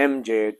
MJ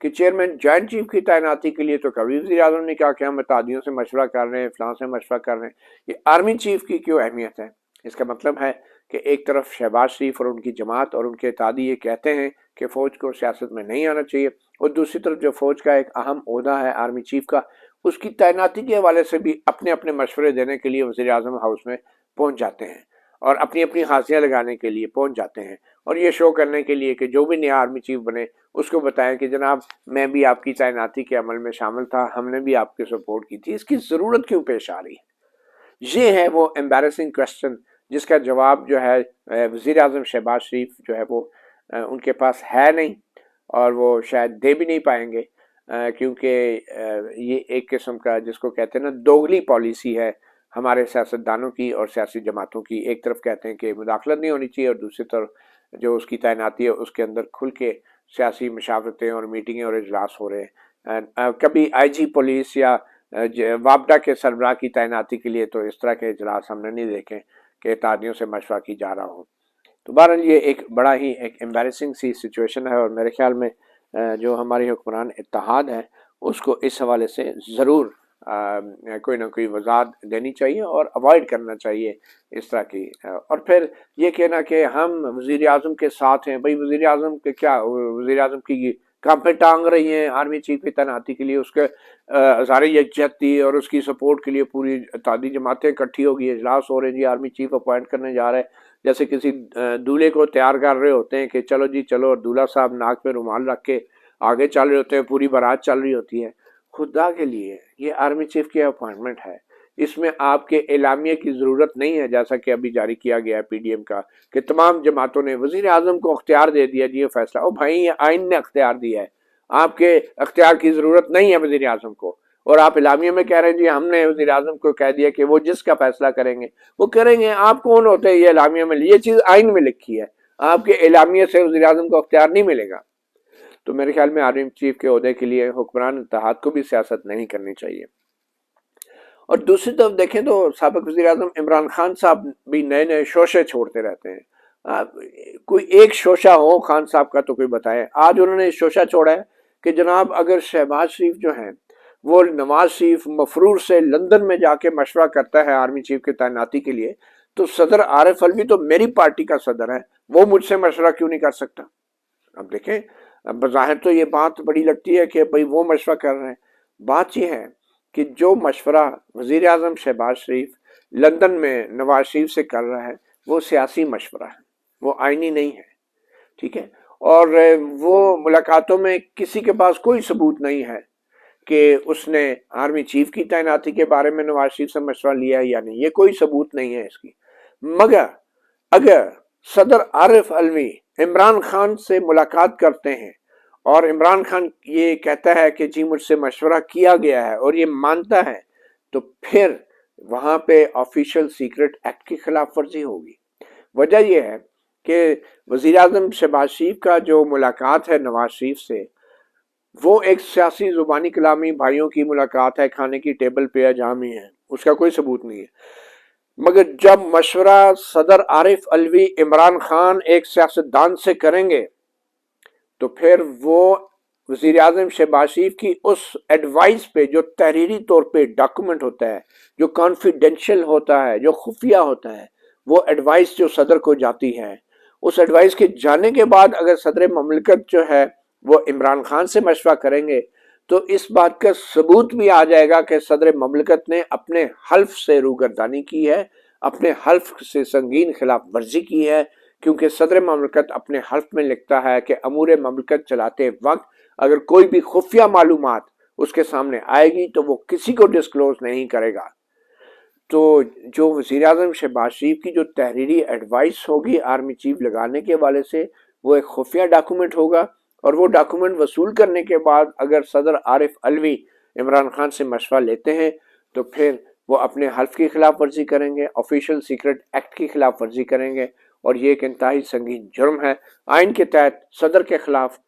کہ chairman joint chief کی تعیناتی کے لیے تو کبھی وزیر اعظم نے کہا کہ ہم اتحادیوں سے مشورہ کر رہے ہیں، فلاں سے مشورہ کر رہے ہیں. یہ آرمی چیف کی کیوں اہمیت ہے؟ اس کا مطلب ہے کہ ایک طرف شہباز شریف اور ان کی جماعت اور ان کے اتحادی یہ کہتے ہیں کہ فوج کو سیاست میں نہیں آنا چاہیے، اور دوسری طرف جو فوج کا ایک اہم عہدہ ہے آرمی چیف کا، اس کی تعیناتی کے حوالے سے بھی اپنے اپنے مشورے دینے کے لیے وزیر اعظم ہاؤس میں پہنچ جاتے ہیں اور اپنی اپنی حاضریاں لگانے کے لیے پہنچ جاتے ہیں، اور یہ شو کرنے کے لیے کہ جو بھی نیا آرمی چیف بنے اس کو بتائیں کہ جناب میں بھی آپ کی تعیناتی کے عمل میں شامل تھا، ہم نے بھی آپ کی سپورٹ کی تھی. اس کی ضرورت کیوں پیش آ رہی ہے؟ یہ ہے وہ ایمبیرسنگ کوشچن جس کا جواب جو ہے وزیر اعظم شہباز شریف جو ہے وہ ان کے پاس ہے نہیں، اور وہ شاید دے بھی نہیں پائیں گے، کیونکہ یہ ایک قسم کا جس کو کہتے ہیں نا دوگلی پالیسی ہے ہمارے سیاستدانوں کی اور سیاسی جماعتوں کی. ایک طرف کہتے ہیں کہ مداخلت نہیں ہونی چاہیے، اور دوسری طرف جو اس کی تعیناتی ہے اس کے اندر کھل کے سیاسی مشاورتیں اور میٹنگیں اور اجلاس ہو رہے ہیں. کبھی آئی جی پولیس یا وابڈا کے سربراہ کی تعیناتی کے لیے تو اس طرح کے اجلاس ہم نے نہیں دیکھے کہ اتحادیوں سے مشورہ کی جا رہا ہو. تو بہرحال یہ ایک بڑا ہی ایک ایمبیرسنگ سی سچویشن ہے، اور میرے خیال میں جو ہماری حکمران اتحاد ہے اس کو اس حوالے سے ضرور کوئی نہ کوئی وضاحت دینی چاہیے اور اوائڈ کرنا چاہیے اس طرح کی. اور پھر یہ کہنا کہ ہم وزیر اعظم کے ساتھ ہیں، بھائی وزیر اعظم کے کیا، وزیر اعظم کی کہاں پہ ٹانگ رہی ہیں آرمی چیف کی تعیناتی کے لیے؟ اس کے ہزار یکجہتی اور اس کی سپورٹ کے لیے پوری اتحادی جماعتیں اکٹھی ہوگی، اجلاس ہو رہے ہیں، جی آرمی چیف اپوائنٹ کرنے جا رہے ہیں، جیسے کسی دولہے کو تیار کر رہے ہوتے ہیں کہ چلو جی چلو، اور دولہا صاحب ناک پہ رومال رکھ کے آگے چل رہے ہوتے ہیں، پوری بارات چل رہی ہوتی ہے. خدا کے لیے یہ آرمی چیف کی اپوائنٹمنٹ ہے، اس میں آپ کے اعلامیہ کی ضرورت نہیں ہے، جیسا کہ ابھی جاری کیا گیا ہے پی ڈی ایم کا کہ تمام جماعتوں نے وزیر اعظم کو اختیار دے دیا جی یہ فیصلہ. او بھائی یہ آئین نے اختیار دیا ہے، آپ کے اختیار کی ضرورت نہیں ہے وزیر اعظم کو، اور آپ اعلامیہ میں کہہ رہے ہیں جی ہم نے وزیر اعظم کو کہہ دیا کہ وہ جس کا فیصلہ کریں گے وہ کریں گے. آپ کون ہوتے ہیں یہ اعلامیہ میں؟ یہ چیز آئین میں لکھی ہے، آپ کے اعلامیہ سے وزیر اعظم کو اختیار نہیں ملے گا. تو میرے خیال میں آرمی چیف کے عہدے کے لیے حکمران اتحاد کو بھی سیاست نہیں کرنی چاہیے. اور دوسری طرف دیکھیں تو سابق وزیر اعظم عمران خان صاحب بھی نئے نئے شوشے چھوڑتے رہتے ہیں. کوئی ایک شوشہ ہو خان صاحب کا تو کوئی بتائے. آج انہوں نے شوشہ چھوڑا ہے کہ جناب اگر شہباز شریف جو ہیں وہ نواز شریف مفرور سے لندن میں جا کے مشورہ کرتا ہے آرمی چیف کی تعیناتی کے لیے، تو صدر عارف علوی تو میری پارٹی کا صدر ہے، وہ مجھ سے مشورہ کیوں نہیں کر سکتا؟ اب دیکھیں بظاہر تو یہ بات بڑی لگتی ہے کہ بھئی وہ مشورہ کر رہے ہیں. بات یہ ہے کہ جو مشورہ وزیر اعظم شہباز شریف لندن میں نواز شریف سے کر رہا ہے وہ سیاسی مشورہ ہے، وہ آئینی نہیں ہے، ٹھیک ہے؟ اور وہ ملاقاتوں میں کسی کے پاس کوئی ثبوت نہیں ہے کہ اس نے آرمی چیف کی تعیناتی کے بارے میں نواز شریف سے مشورہ لیا ہے یا نہیں، یہ کوئی ثبوت نہیں ہے اس کی. مگر اگر صدر عارف علوی عمران خان سے ملاقات کرتے ہیں اور عمران خان یہ کہتا ہے کہ جی مجھ سے مشورہ کیا گیا ہے اور یہ مانتا ہے، تو پھر وہاں پہ آفیشل سیکرٹ ایکٹ کی خلاف ورزی ہوگی. وجہ یہ ہے کہ وزیر اعظم شہباز شریف کا جو ملاقات ہے نواز شریف سے، وہ ایک سیاسی زبانی کلامی بھائیوں کی ملاقات ہے، کھانے کی ٹیبل پہ جامی ہے، اس کا کوئی ثبوت نہیں ہے. مگر جب مشورہ صدر عارف علوی عمران خان ایک سیاستدان سے کریں گے تو پھر وہ وزیر اعظم شہباز شریف کی اس ایڈوائس پہ جو تحریری طور پہ ڈاکومنٹ ہوتا ہے، جو کانفیڈینشیل ہوتا ہے، جو خفیہ ہوتا ہے، وہ ایڈوائس جو صدر کو جاتی ہے، اس ایڈوائس کے جانے کے بعد اگر صدر مملکت جو ہے وہ عمران خان سے مشورہ کریں گے تو اس بات کا ثبوت بھی آ جائے گا کہ صدر مملکت نے اپنے حلف سے روگردانی کی ہے، اپنے حلف سے سنگین خلاف ورزی کی ہے. کیونکہ صدر مملکت اپنے حلف میں لکھتا ہے کہ امور مملکت چلاتے وقت اگر کوئی بھی خفیہ معلومات اس کے سامنے آئے گی تو وہ کسی کو ڈسکلوز نہیں کرے گا. تو جو وزیر اعظم شہباز شریف کی جو تحریری ایڈوائس ہوگی آرمی چیف لگانے کے حوالے سے، وہ ایک خفیہ ڈاکومنٹ ہوگا، اور وہ ڈاکومنٹ وصول کرنے کے بعد اگر صدر عارف علوی عمران خان سے مشورہ لیتے ہیں تو پھر وہ اپنے حلف کی خلاف ورزی کریں گے، آفیشل سیکرٹ ایکٹ کی خلاف ورزی کریں گے، اور یہ ایک انتہائی سنگین جرم ہے. آئین کے تحت صدر کے خلاف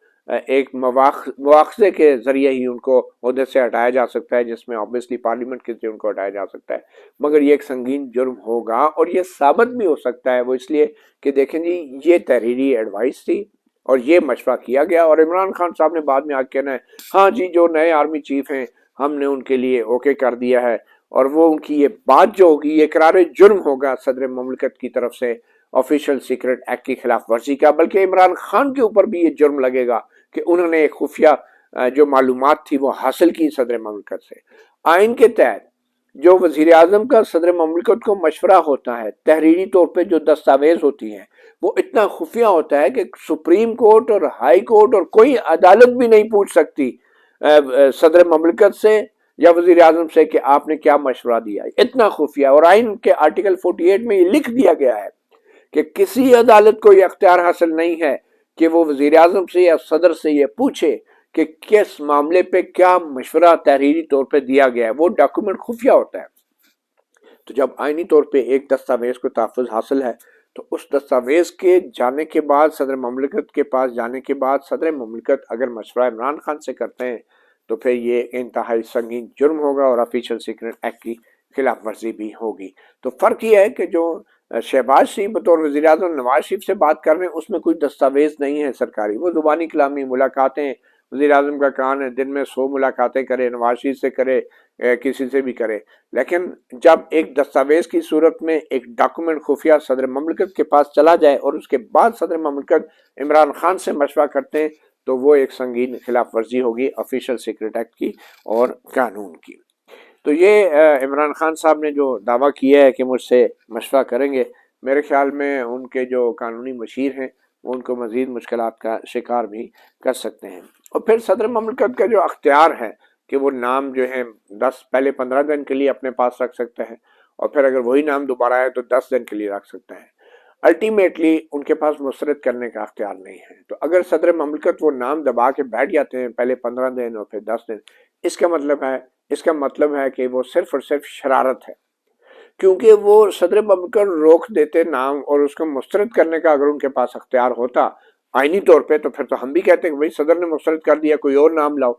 ایک مواخذے کے ذریعے ہی ان کو عہدے سے ہٹایا جا سکتا ہے، جس میں آبویسلی پارلیمنٹ کے ذریعے ان کو ہٹایا جا سکتا ہے. مگر یہ ایک سنگین جرم ہوگا، اور یہ ثابت بھی ہو سکتا ہے. وہ اس لیے کہ دیکھیں جی یہ تحریری ایڈوائس تھی، اور یہ مشورہ کیا گیا، اور عمران خان صاحب نے بعد میں آ کے کہنا ہے ہاں جی جو نئے آرمی چیف ہیں ہم نے ان کے لیے اوکے کر دیا ہے، اور وہ ان کی یہ بات جو ہوگی یہ اقرار جرم ہوگا صدر مملکت کی طرف سے آفیشل سیکرٹ ایکٹ کی خلاف ورزی کا، بلکہ عمران خان کے اوپر بھی یہ جرم لگے گا کہ انہوں نے ایک خفیہ جو معلومات تھی وہ حاصل کی صدر مملکت سے۔ آئین کے تحت جو وزیر اعظم کا صدر مملکت کو مشورہ ہوتا ہے، تحریری طور پہ جو دستاویز ہوتی ہیں وہ اتنا خفیہ ہوتا ہے کہ سپریم کورٹ اور ہائی کورٹ اور کوئی عدالت بھی نہیں پوچھ سکتی صدر مملکت سے یا وزیر اعظم سے کہ آپ نے کیا مشورہ دیا، اتنا خفیہ۔ اور آئین کے آرٹیکل 48 میں یہ لکھ دیا گیا ہے کہ کسی عدالت کو یہ اختیار حاصل نہیں ہے کہ وہ وزیر اعظم سے یا صدر سے یہ پوچھے کہ کس معاملے پہ کیا مشورہ تحریری طور پہ دیا گیا ہے، وہ ڈاکومنٹ خفیہ ہوتا ہے۔ تو جب آئینی طور پہ ایک دستاویز کو تحفظ حاصل ہے تو اس دستاویز کے جانے کے بعد صدر مملکت کے پاس جانے کے بعد صدر مملکت اگر مشورہ عمران خان سے کرتے ہیں تو پھر یہ انتہائی سنگین جرم ہوگا اور آفیشل سیکرٹ ایکٹ کی خلاف ورزی بھی ہوگی۔ تو فرق یہ ہے کہ جو شہباز شریف بطور وزیر اعظم نواز شریف سے بات کر رہے ہیں اس میں کوئی دستاویز نہیں ہے سرکاری، وہ زبانی کلامی ملاقاتیں، وزیر اعظم کا کام ہے دن میں 100 ملاقاتیں کرے، نواز شریف سے کرے، کسی سے بھی کرے، لیکن جب ایک دستاویز کی صورت میں ایک ڈاکومنٹ خفیہ صدر مملکت کے پاس چلا جائے اور اس کے بعد صدر مملکت عمران خان سے مشورہ کرتے ہیں تو وہ ایک سنگین خلاف ورزی ہوگی آفیشل سیکرٹ ایکٹ کی اور قانون کی۔ تو یہ عمران خان صاحب نے جو دعویٰ کیا ہے کہ مجھ سے مشورہ کریں گے، میرے خیال میں ان کے جو قانونی مشیر ہیں وہ ان کو مزید مشکلات کا شکار بھی کر سکتے ہیں۔ اور پھر صدر مملکت کا جو اختیار ہے کہ وہ نام جو ہے 15 دن کے لیے اپنے پاس رکھ سکتا ہے، اور پھر اگر وہی نام دوبارہ آئے تو 10 دن کے لیے رکھ سکتا ہے۔ الٹیمیٹلی ان کے پاس مسترد کرنے کا اختیار نہیں ہے۔ تو اگر صدر مملکت وہ نام دبا کے بیٹھ جاتے ہیں پہلے 15 دن اور پھر 10 دن، اس کا مطلب ہے کہ وہ صرف اور صرف شرارت ہے، کیونکہ وہ صدر مملکت روک دیتے نام، اور اس کو مسترد کرنے کا اگر ان کے پاس اختیار ہوتا آئینی طور پہ تو پھر تو ہم بھی کہتے ہیں کہ بھائی صدر نے مسترد کر دیا، کوئی اور نام لاؤ۔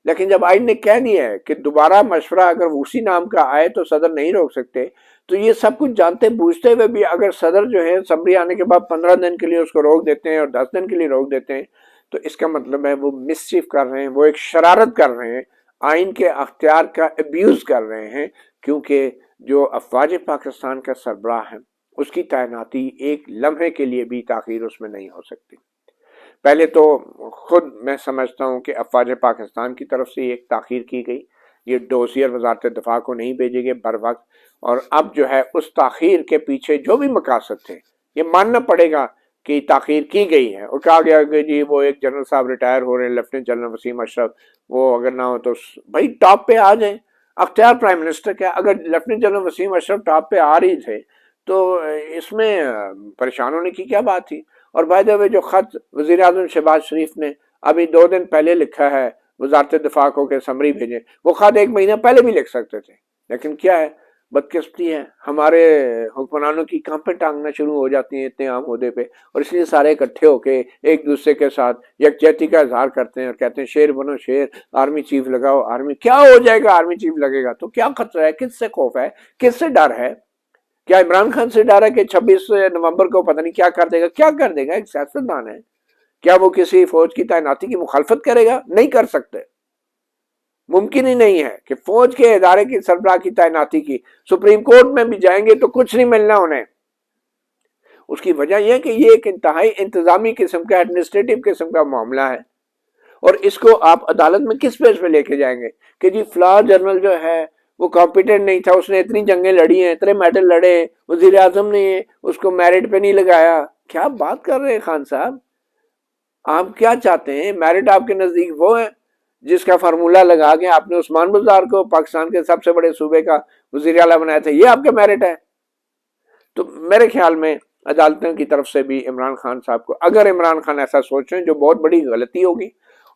لیکن جب آئین نے کہہ دیا ہے کہ دوبارہ مشورہ اگر اسی نام کا آئے تو صدر نہیں روک سکتے، تو یہ سب کچھ جانتے بوجھتے ہوئے بھی اگر صدر جو ہے اسمبلی آنے کے بعد 15 دن کے لیے اس کو روک دیتے ہیں اور 10 دن کے لیے روک دیتے ہیں، تو اس کا مطلب ہے وہ مسچیف کر رہے ہیں، وہ ایک شرارت کر رہے ہیں، آئین کے اختیار کا ابیوز کر رہے ہیں، کیونکہ جو افواج پاکستان کا سربراہ ہے اس کی تعیناتی ایک لمحے کے لیے بھی تاخیر اس میں نہیں ہو سکتی۔ پہلے تو خود میں سمجھتا ہوں کہ افواج پاکستان کی طرف سے ایک تاخیر کی گئی، یہ ڈوسیئر وزارت دفاع کو نہیں بھیجے گئے بر وقت، اور اب جو ہے اس تاخیر کے پیچھے جو بھی مقاصد تھے یہ ماننا پڑے گا کہ تاخیر کی گئی ہے، اور کہا گیا کہ جی وہ ایک جنرل صاحب ریٹائر ہو رہے ہیں لیفٹیننٹ جنرل وسیم اشرف، وہ اگر نہ ہو تو بھائی ٹاپ پہ آ جائیں، اختیار پرائم منسٹر کا، اگر لیفٹیننٹ جنرل وسیم اشرف ٹاپ پہ آ رہی تھے تو اس میں پریشان ہونے کی کیا بات تھی۔ اور بائی دا وے جو خط وزیر اعظم شہباز شریف نے ابھی 2 دن پہلے لکھا ہے وزارت دفاع کو کہ سمری بھیجیں، وہ خط 1 مہینہ پہلے بھی لکھ سکتے تھے، لیکن کیا ہے بدقسمتی ہے، ہمارے حکمرانوں کی کانپیں ٹانگنا شروع ہو جاتی ہیں اتنے عام عہدے پہ، اور اس لیے سارے اکٹھے ہو کے ایک دوسرے کے ساتھ یکجہتی کا اظہار کرتے ہیں اور کہتے ہیں شیر بنو شیر، آرمی چیف لگاؤ، آرمی کیا ہو جائے گا، آرمی چیف لگے گا تو کیا خطرہ ہے، کس سے خوف ہے، کس سے ڈر ہے؟ کیا عمران خان سے ڈر ہے کہ 26 نومبر کو پتہ نہیں کیا کر دے گا؟ کیا کر دے گا، ایک سیاستدان ہے، کیا وہ کسی فوج کی تعیناتی کی مخالفت کرے گا؟ نہیں کر سکتے، ممکن ہی نہیں ہے کہ فوج کے ادارے کی سربراہ کی تعیناتی کی، سپریم کورٹ میں بھی جائیں گے تو کچھ نہیں ملنا انہیں۔ اس کی وجہ یہ ہے کہ یہ ایک انتہائی انتظامی قسم کا ایڈمنسٹریٹو قسم کا معاملہ ہے، اور اس کو آپ عدالت میں کس بیس پہ لے کے جائیں گے کہ جی فلاں جنرل جو ہے وہ کمپیٹنٹ نہیں تھا، اس نے اتنی جنگیں لڑی ہیں، اتنے میڈل لڑے، وزیر اعظم نے اس کو میرٹ پہ نہیں لگایا۔ کیا بات کر رہے ہیں خان صاحب، آپ کیا چاہتے ہیں؟ میرٹ آپ کے نزدیک وہ ہے جس کا فارمولہ لگا کے آپ نے عثمان بزدار کو پاکستان کے سب سے بڑے صوبے کا وزیر اعلیٰ بنایا تھا، یہ آپ کا میرٹ ہے؟ تو میرے خیال میں عدالتوں کی طرف سے بھی عمران خان صاحب کو، اگر عمران خان ایسا سوچ رہے ہیں جو بہت بڑی غلطی ہوگی،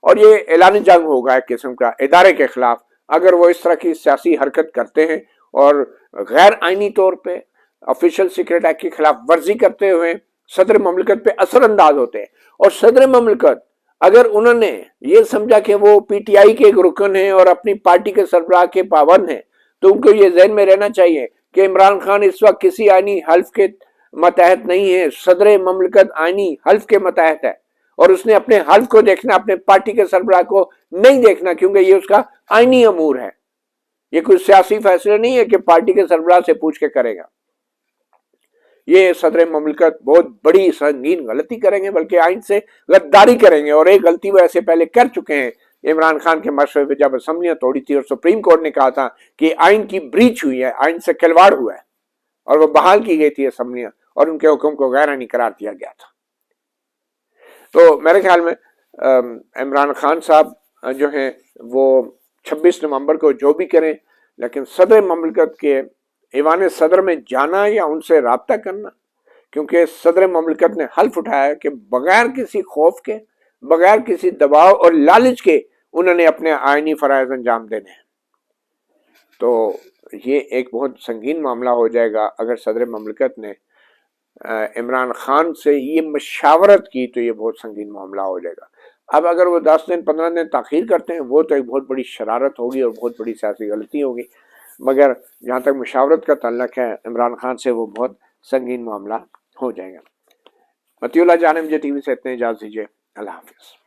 اور یہ اعلان جنگ ہوگا ایک قسم کا ادارے کے خلاف اگر وہ اس طرح کی سیاسی حرکت کرتے ہیں اور غیر آئینی طور پہ آفیشل سیکرٹ ایکٹ کی خلاف ورزی کرتے ہوئے صدر مملکت پہ اثر انداز ہوتے ہیں، اور صدر مملکت اگر انہوں نے یہ سمجھا کہ وہ پی ٹی آئی کے ایک رکن ہیں اور اپنی پارٹی کے سربراہ کے پابند ہیں، تو ان کو یہ ذہن میں رہنا چاہیے کہ عمران خان اس وقت کسی آئینی حلف کے متحد نہیں ہے، صدر مملکت آئینی حلف کے متحد ہے، اور اس نے اپنے حلف کو دیکھنا، اپنے پارٹی کے سربراہ کو نہیں دیکھنا، کیونکہ یہ اس کا آئینی امور ہے، یہ کوئی سیاسی فیصلہ نہیں ہے کہ پارٹی کے سربراہ سے پوچھ کے کرے گا۔ یہ صدر مملکت بہت بڑی سنگین غلطی کریں گے، بلکہ آئین سے غداری کریں گے، اور ایک غلطی وہ ایسے پہلے کر چکے ہیں۔ عمران خان کے مشورے پہ جب اسمبلیاں توڑی تھی اور سپریم کورٹ نے کہا تھا کہ آئین کی بریچ ہوئی ہے، آئین سے کھلواڑ ہوا ہے، اور وہ بحال کی گئی تھی اسمبلیاں، اور ان کے حکم کو غیر آئینی قرار دیا گیا تھا۔ تو میرے خیال میں عمران خان صاحب جو ہیں وہ 26 نومبر کو جو بھی کریں، لیکن صدر مملکت کے ایوان صدر میں جانا یا ان سے رابطہ کرنا، کیونکہ صدر مملکت نے حلف اٹھایا کہ بغیر کسی خوف کے، بغیر کسی دباؤ اور لالچ کے انہوں نے اپنے آئینی فرائض انجام دینے ہیں۔ تو یہ ایک بہت سنگین معاملہ ہو جائے گا اگر صدر مملکت نے عمران خان سے یہ مشاورت کی، تو یہ بہت سنگین معاملہ ہو جائے گا۔ اب اگر وہ 10 دن 15 دن تاخیر کرتے ہیں، وہ تو ایک بہت بڑی شرارت ہوگی اور بہت بڑی سیاسی غلطی ہوگی، مگر جہاں تک مشاورت کا تعلق ہے عمران خان سے، وہ بہت سنگین معاملہ ہو جائے گا۔ مطیع اللہ جان MJ TV سے اتنے اجازت دیجیے، اللہ حافظ۔